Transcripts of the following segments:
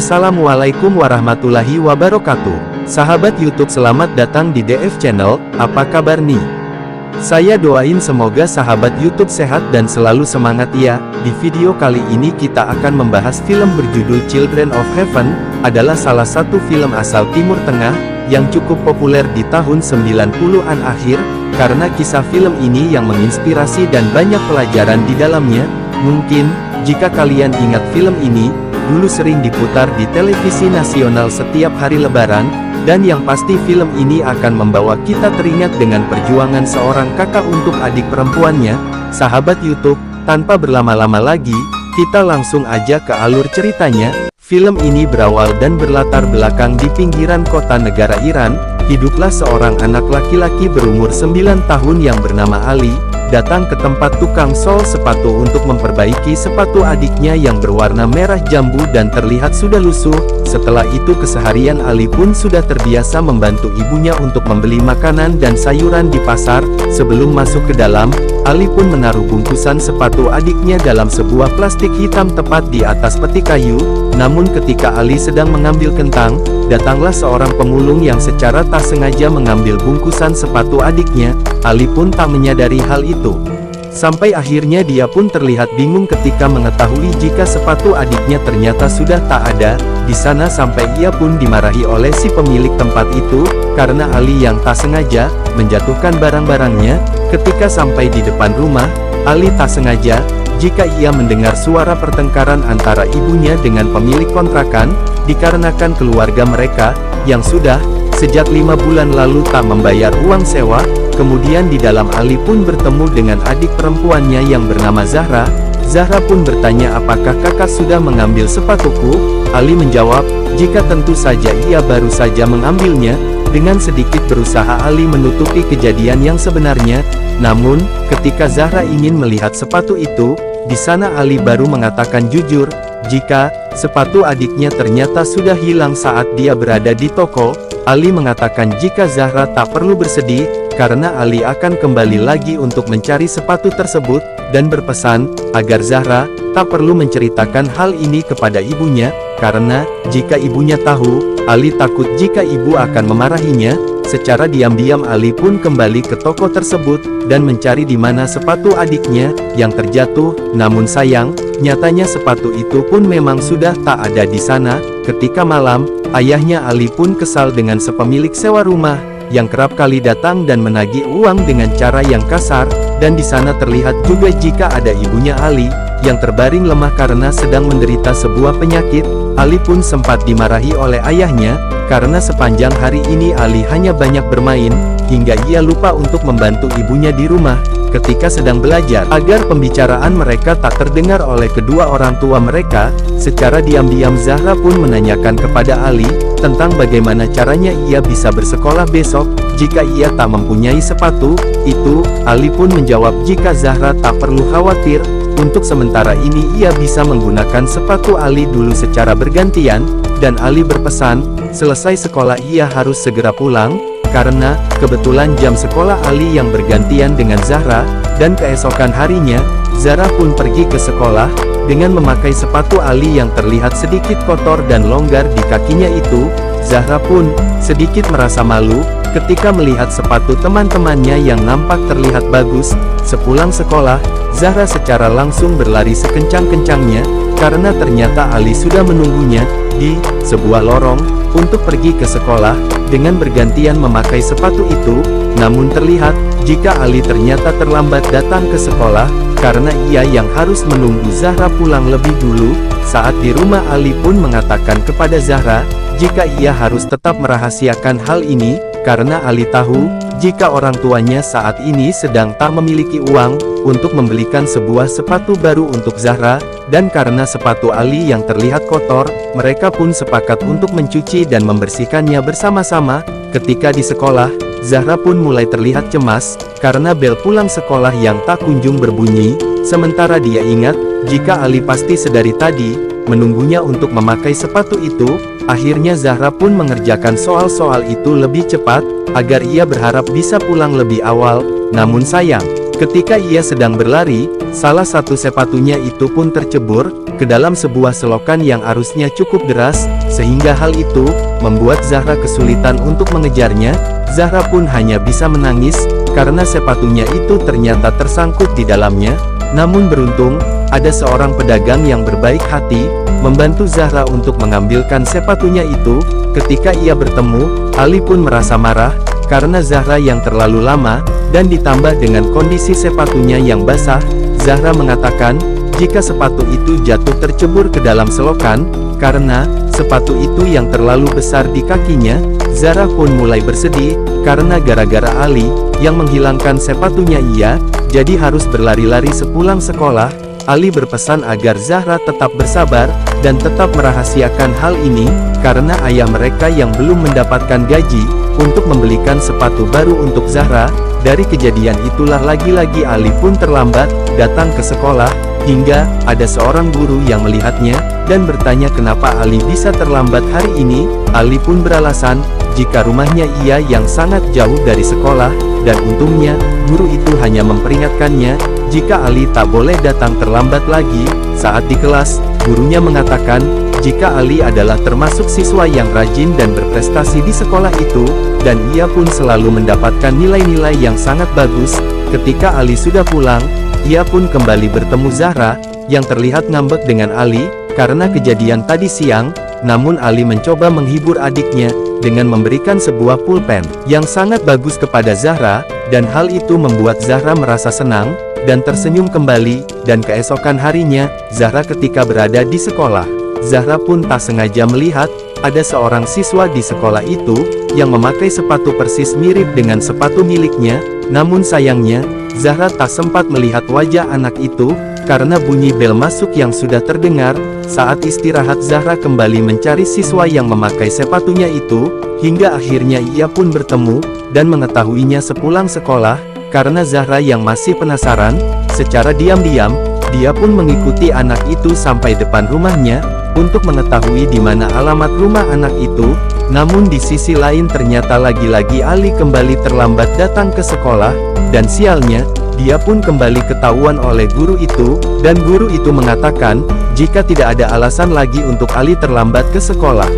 Assalamualaikum warahmatullahi wabarakatuh. Sahabat YouTube, selamat datang di DF Channel. Apa kabar nih? Saya doain semoga sahabat YouTube sehat dan selalu semangat ya. Di video kali ini kita akan membahas film berjudul Children of Heaven. Adalah salah satu film asal Timur Tengah yang cukup populer di tahun 90-an akhir, karena kisah film ini yang menginspirasi dan banyak pelajaran di dalamnya. Mungkin, jika kalian ingat film ini, dulu sering diputar di televisi nasional setiap hari Lebaran, dan yang pasti film ini akan membawa kita teringat dengan perjuangan seorang kakak untuk adik perempuannya. Sahabat YouTube, tanpa berlama-lama lagi, kita langsung aja ke alur ceritanya. Film ini berawal dan berlatar belakang di pinggiran kota negara Iran. Hiduplah seorang anak laki-laki berumur 9 tahun yang bernama Ali, datang ke tempat tukang sol sepatu untuk memperbaiki sepatu adiknya yang berwarna merah jambu dan terlihat sudah lusuh. Setelah itu keseharian Ali pun sudah terbiasa membantu ibunya untuk membeli makanan dan sayuran di pasar. Sebelum masuk ke dalam, Ali pun menaruh bungkusan sepatu adiknya dalam sebuah plastik hitam tepat di atas peti kayu. Namun ketika Ali sedang mengambil kentang, datanglah seorang pemulung yang secara tak sengaja mengambil bungkusan sepatu adiknya. Ali pun tak menyadari hal itu. Sampai akhirnya dia pun terlihat bingung ketika mengetahui jika sepatu adiknya ternyata sudah tak ada di sana, sampai ia pun dimarahi oleh si pemilik tempat itu, karena Ali yang tak sengaja menjatuhkan barang-barangnya. Ketika sampai di depan rumah, Ali tak sengaja jika ia mendengar suara pertengkaran antara ibunya dengan pemilik kontrakan, dikarenakan keluarga mereka yang sudah sejak 5 bulan lalu tak membayar uang sewa. Kemudian di dalam Ali pun bertemu dengan adik perempuannya yang bernama Zahra. Zahra pun bertanya, apakah kakak sudah mengambil sepatuku? Ali menjawab, jika tentu saja ia baru saja mengambilnya. Dengan sedikit berusaha Ali menutupi kejadian yang sebenarnya. Namun, ketika Zahra ingin melihat sepatu itu, di sana Ali baru mengatakan jujur, jika sepatu adiknya ternyata sudah hilang saat dia berada di toko. Ali mengatakan jika Zahra tak perlu bersedih, karena Ali akan kembali lagi untuk mencari sepatu tersebut, dan berpesan agar Zahra tak perlu menceritakan hal ini kepada ibunya, karena jika ibunya tahu, Ali takut jika ibu akan memarahinya. Secara diam-diam Ali pun kembali ke toko tersebut dan mencari di mana sepatu adiknya yang terjatuh. Namun sayang, nyatanya sepatu itu pun memang sudah tak ada di sana. Ketika malam, ayahnya Ali pun kesal dengan sepemilik sewa rumah yang kerap kali datang dan menagih uang dengan cara yang kasar, dan di sana terlihat juga jika ada ibunya Ali yang terbaring lemah karena sedang menderita sebuah penyakit. Ali pun sempat dimarahi oleh ayahnya karena sepanjang hari ini Ali hanya banyak bermain hingga ia lupa untuk membantu ibunya di rumah ketika sedang belajar. Agar pembicaraan mereka tak terdengar oleh kedua orang tua mereka, secara diam-diam Zahra pun menanyakan kepada Ali tentang bagaimana caranya ia bisa bersekolah besok jika ia tak mempunyai sepatu itu. Ali pun menjawab jika Zahra tak perlu khawatir, untuk sementara ini ia bisa menggunakan sepatu Ali dulu secara bergantian. Dan Ali berpesan, selesai sekolah ia harus segera pulang, karena kebetulan jam sekolah Ali yang bergantian dengan Zahra. Dan keesokan harinya, Zahra pun pergi ke sekolah dengan memakai sepatu Ali yang terlihat sedikit kotor dan longgar di kakinya itu. Zahra pun sedikit merasa malu ketika melihat sepatu teman-temannya yang nampak terlihat bagus. Sepulang sekolah, Zahra secara langsung berlari sekencang-kencangnya, karena ternyata Ali sudah menunggunya di sebuah lorong untuk pergi ke sekolah dengan bergantian memakai sepatu itu. Namun terlihat jika Ali ternyata terlambat datang ke sekolah, karena ia yang harus menunggu Zahra pulang lebih dulu. Saat di rumah, Ali pun mengatakan kepada Zahra jika ia harus tetap merahasiakan hal ini, karena Ali tahu jika orang tuanya saat ini sedang tak memiliki uang untuk membelikan sebuah sepatu baru untuk Zahra. Dan karena sepatu Ali yang terlihat kotor, mereka pun sepakat untuk mencuci dan membersihkannya bersama-sama. Ketika di sekolah, Zahra pun mulai terlihat cemas karena bel pulang sekolah yang tak kunjung berbunyi. Sementara dia ingat jika Ali pasti sedari tadi menunggunya untuk memakai sepatu itu. Akhirnya Zahra pun mengerjakan soal-soal itu lebih cepat agar ia berharap bisa pulang lebih awal. Namun sayang, ketika ia sedang berlari, salah satu sepatunya itu pun tercebur. ke dalam sebuah selokan yang arusnya cukup deras, sehingga hal itu membuat Zahra kesulitan untuk mengejarnya. Zahra pun hanya bisa menangis, karena sepatunya itu ternyata tersangkut di dalamnya. Namun beruntung, ada seorang pedagang yang berbaik hati, membantu Zahra untuk mengambilkan sepatunya itu. Ketika ia bertemu, Ali pun merasa marah, karena Zahra yang terlalu lama, dan ditambah dengan kondisi sepatunya yang basah. Zahra mengatakan, jika sepatu itu jatuh tercebur ke dalam selokan, karena sepatu itu yang terlalu besar di kakinya. Zahra pun mulai bersedih, karena gara-gara Ali yang menghilangkan sepatunya ia jadi harus berlari-lari sepulang sekolah. Ali berpesan agar Zahra tetap bersabar, dan tetap merahasiakan hal ini, karena ayah mereka yang belum mendapatkan gaji, untuk membelikan sepatu baru untuk Zahra. Dari kejadian itulah lagi-lagi Ali pun terlambat, datang ke sekolah, hingga ada seorang guru yang melihatnya, dan bertanya kenapa Ali bisa terlambat hari ini. Ali pun beralasan, jika rumahnya ia yang sangat jauh dari sekolah, dan untungnya, guru itu hanya memperingatkannya, jika Ali tak boleh datang terlambat lagi. Saat di kelas, gurunya mengatakan, jika Ali adalah termasuk siswa yang rajin dan berprestasi di sekolah itu, dan ia pun selalu mendapatkan nilai-nilai yang sangat bagus. Ketika Ali sudah pulang, ia pun kembali bertemu Zahra, yang terlihat ngambek dengan Ali, karena kejadian tadi siang. Namun Ali mencoba menghibur adiknya, dengan memberikan sebuah pulpen, yang sangat bagus kepada Zahra, dan hal itu membuat Zahra merasa senang, dan tersenyum kembali. Dan keesokan harinya, Zahra ketika berada di sekolah, Zahra pun tak sengaja melihat, ada seorang siswa di sekolah itu, yang memakai sepatu persis mirip dengan sepatu miliknya. Namun sayangnya, Zahra tak sempat melihat wajah anak itu, karena bunyi bel masuk yang sudah terdengar. Saat istirahat Zahra kembali mencari siswa yang memakai sepatunya itu, hingga akhirnya ia pun bertemu, dan mengetahuinya sepulang sekolah. Karena Zahra yang masih penasaran, secara diam-diam, dia pun mengikuti anak itu sampai depan rumahnya, untuk mengetahui di mana alamat rumah anak itu. Namun di sisi lain ternyata lagi-lagi Ali kembali terlambat datang ke sekolah, dan sialnya, dia pun kembali ketahuan oleh guru itu, dan guru itu mengatakan, jika tidak ada alasan lagi untuk Ali terlambat ke sekolah.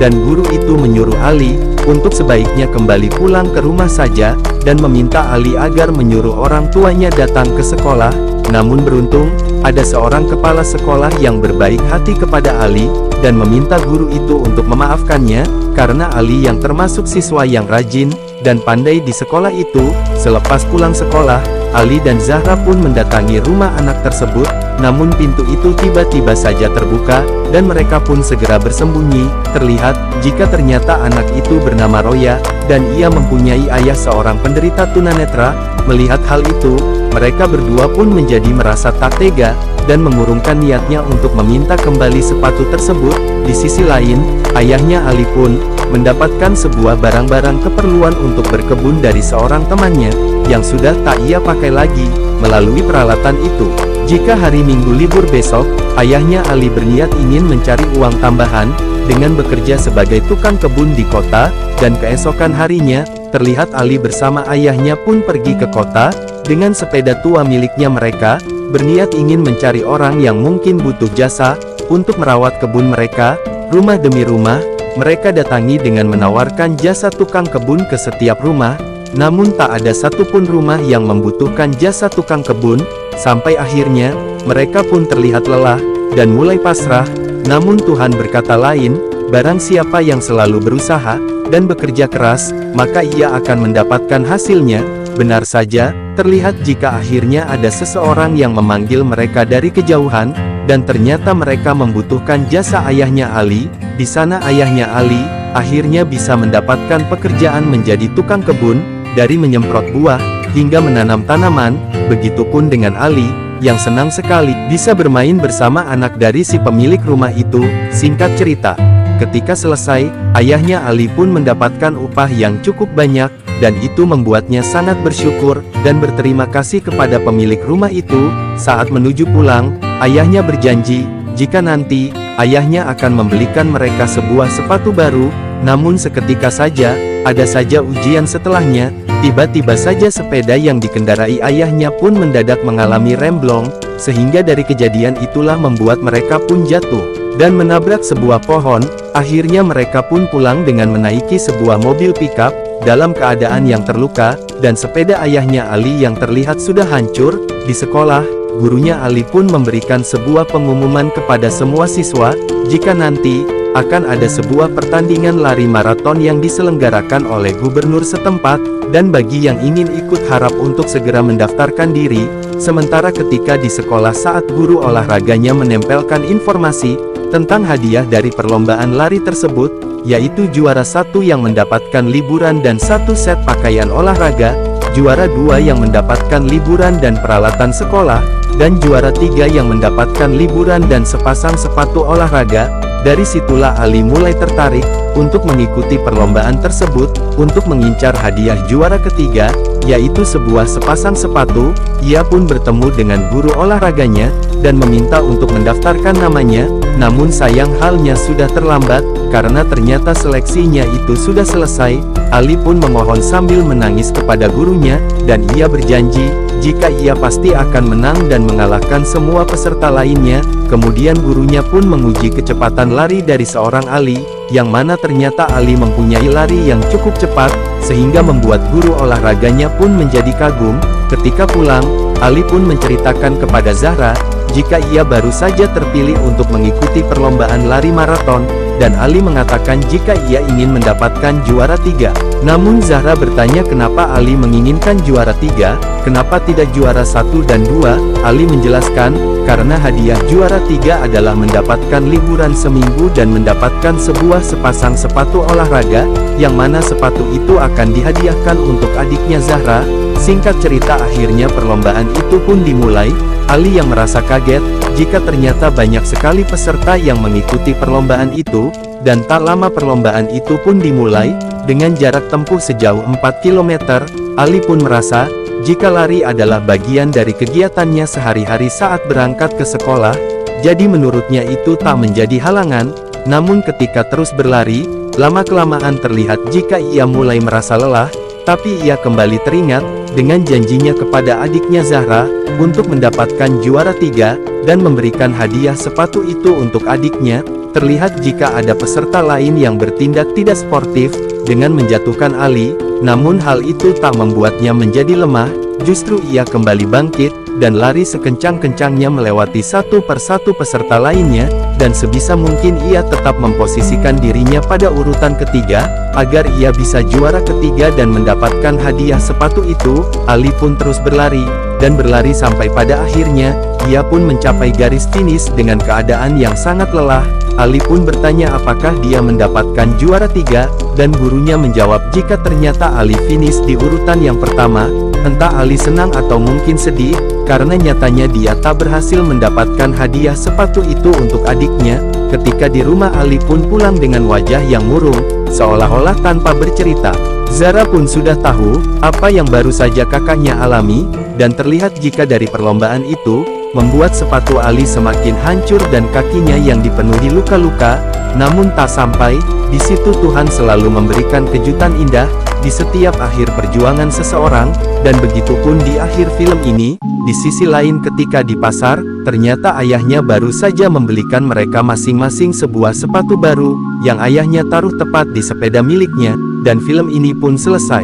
Dan guru itu menyuruh Ali, untuk sebaiknya kembali pulang ke rumah saja, dan meminta Ali agar menyuruh orang tuanya datang ke sekolah. Namun beruntung, ada seorang kepala sekolah yang berbaik hati kepada Ali, dan meminta guru itu untuk memaafkannya, karena Ali yang termasuk siswa yang rajin, dan pandai di sekolah itu. Selepas pulang sekolah, Ali dan Zahra pun mendatangi rumah anak tersebut, namun pintu itu tiba-tiba saja terbuka, dan mereka pun segera bersembunyi. Terlihat, jika ternyata anak itu bernama Roya, dan ia mempunyai ayah seorang penderita tunanetra. Melihat hal itu, mereka berdua pun menjadi merasa tak tega, dan mengurungkan niatnya untuk meminta kembali sepatu tersebut. Di sisi lain, ayahnya Ali pun mendapatkan sebuah barang-barang keperluan untuk berkebun dari seorang temannya, yang sudah tak ia pakai lagi. Melalui peralatan itu, jika hari Minggu libur besok, ayahnya Ali berniat ingin mencari uang tambahan, dengan bekerja sebagai tukang kebun di kota. Dan keesokan harinya, terlihat Ali bersama ayahnya pun pergi ke kota, dengan sepeda tua miliknya. Mereka berniat ingin mencari orang yang mungkin butuh jasa, untuk merawat kebun mereka. Rumah demi rumah, mereka datangi dengan menawarkan jasa tukang kebun ke setiap rumah. Namun tak ada satupun rumah yang membutuhkan jasa tukang kebun. Sampai akhirnya, mereka pun terlihat lelah, dan mulai pasrah. Namun Tuhan berkata lain, barang siapa yang selalu berusaha, dan bekerja keras, maka ia akan mendapatkan hasilnya. Benar saja, terlihat jika akhirnya ada seseorang yang memanggil mereka dari kejauhan, dan ternyata mereka membutuhkan jasa ayahnya Ali. Di sana ayahnya Ali, akhirnya bisa mendapatkan pekerjaan menjadi tukang kebun, dari menyemprot buah, hingga menanam tanaman. Begitupun dengan Ali, yang senang sekali bisa bermain bersama anak dari si pemilik rumah itu. Singkat cerita, ketika selesai, ayahnya Ali pun mendapatkan upah yang cukup banyak, dan itu membuatnya sangat bersyukur, dan berterima kasih kepada pemilik rumah itu. Saat menuju pulang, ayahnya berjanji, jika nanti, ayahnya akan membelikan mereka sebuah sepatu baru. Namun seketika saja, ada saja ujian setelahnya. Tiba-tiba saja sepeda yang dikendarai ayahnya pun mendadak mengalami remblong. sehingga dari kejadian itulah membuat mereka pun jatuh dan menabrak sebuah pohon. Akhirnya mereka pun pulang dengan menaiki sebuah mobil pickup dalam keadaan yang terluka, dan sepeda ayahnya Ali yang terlihat sudah hancur. Di sekolah, gurunya Ali pun memberikan sebuah pengumuman kepada semua siswa, jika nanti akan ada sebuah pertandingan lari maraton yang diselenggarakan oleh gubernur setempat, dan bagi yang ingin ikut harap untuk segera mendaftarkan diri. Sementara ketika di sekolah saat guru olahraganya menempelkan informasi tentang hadiah dari perlombaan lari tersebut, yaitu juara 1 yang mendapatkan liburan dan 1 set pakaian olahraga, juara 2 yang mendapatkan liburan dan peralatan sekolah, dan juara 3 yang mendapatkan liburan dan sepasang sepatu olahraga. Dari situlah Ali mulai tertarik untuk mengikuti perlombaan tersebut, untuk mengincar hadiah juara ketiga, yaitu sebuah sepasang sepatu. Ia pun bertemu dengan guru olahraganya, dan meminta untuk mendaftarkan namanya, namun sayang halnya sudah terlambat, karena ternyata seleksinya itu sudah selesai. Ali pun memohon sambil menangis kepada gurunya, dan ia berjanji, jika ia pasti akan menang dan mengalahkan semua peserta lainnya. Kemudian gurunya pun menguji kecepatan lari dari seorang Ali, yang mana ternyata Ali mempunyai lari yang cukup cepat, sehingga membuat guru olahraganya pun menjadi kagum. Ketika pulang, Ali pun menceritakan kepada Zahra, jika ia baru saja terpilih untuk mengikuti perlombaan lari maraton, dan Ali mengatakan jika ia ingin mendapatkan juara 3. Namun Zahra bertanya kenapa Ali menginginkan juara 3, kenapa tidak juara 1 dan 2, Ali menjelaskan, karena hadiah juara 3 adalah mendapatkan liburan seminggu dan mendapatkan sebuah sepasang sepatu olahraga, yang mana sepatu itu akan dihadiahkan untuk adiknya Zahra. Singkat cerita akhirnya perlombaan itu pun dimulai. Ali yang merasa kaget, jika ternyata banyak sekali peserta yang mengikuti perlombaan itu, dan tak lama perlombaan itu pun dimulai. Dengan jarak tempuh sejauh 4 km, Ali pun merasa, jika lari adalah bagian dari kegiatannya sehari-hari saat berangkat ke sekolah, jadi menurutnya itu tak menjadi halangan. Namun ketika terus berlari, lama-kelamaan terlihat jika ia mulai merasa lelah, tapi ia kembali teringat dengan janjinya kepada adiknya Zahra, untuk mendapatkan juara 3, dan memberikan hadiah sepatu itu untuk adiknya. Terlihat jika ada peserta lain yang bertindak tidak sportif, dengan menjatuhkan Ali, namun hal itu tak membuatnya menjadi lemah, justru ia kembali bangkit, dan lari sekencang-kencangnya melewati satu persatu peserta lainnya, dan sebisa mungkin ia tetap memposisikan dirinya pada urutan ketiga, agar ia bisa juara ketiga dan mendapatkan hadiah sepatu itu. Ali pun terus berlari, dan berlari sampai pada akhirnya, ia pun mencapai garis finish dengan keadaan yang sangat lelah. Ali pun bertanya apakah dia mendapatkan juara 3, dan gurunya menjawab jika ternyata Ali finish di urutan yang pertama. Entah Ali senang atau mungkin sedih, karena nyatanya dia tak berhasil mendapatkan hadiah sepatu itu untuk adiknya. Ketika di rumah Ali pun pulang dengan wajah yang murung, seolah-olah tanpa bercerita. Zahra pun sudah tahu, apa yang baru saja kakaknya alami, dan terlihat jika dari perlombaan itu, membuat sepatu Ali semakin hancur dan kakinya yang dipenuhi luka-luka. Namun tak sampai di situ, Tuhan selalu memberikan kejutan indah di setiap akhir perjuangan seseorang, dan begitupun di akhir film ini. Di sisi lain ketika di pasar, ternyata ayahnya baru saja membelikan mereka masing-masing sebuah sepatu baru, yang ayahnya taruh tepat di sepeda miliknya, dan film ini pun selesai.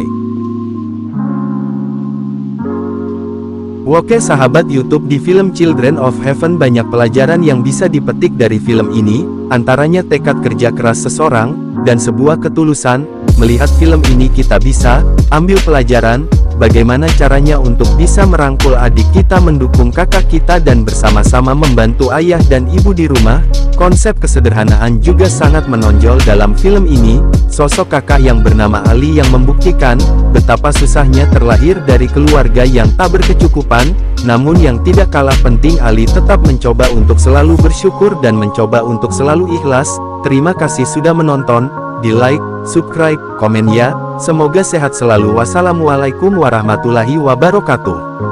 Oke sahabat YouTube, di film Children of Heaven banyak pelajaran yang bisa dipetik dari film ini, antaranya tekad kerja keras seseorang, dan sebuah ketulusan. Melihat film ini kita bisa ambil pelajaran, bagaimana caranya untuk bisa merangkul adik kita, mendukung kakak kita, dan bersama-sama membantu ayah dan ibu di rumah. Konsep kesederhanaan juga sangat menonjol dalam film ini. Sosok kakak yang bernama Ali yang membuktikan betapa susahnya terlahir dari keluarga yang tak berkecukupan. Namun yang tidak kalah penting, Ali tetap mencoba untuk selalu bersyukur dan mencoba untuk selalu ikhlas. Terima kasih sudah menonton. Di like, subscribe, komen ya. Semoga sehat selalu. Wassalamualaikum warahmatullahi wabarakatuh.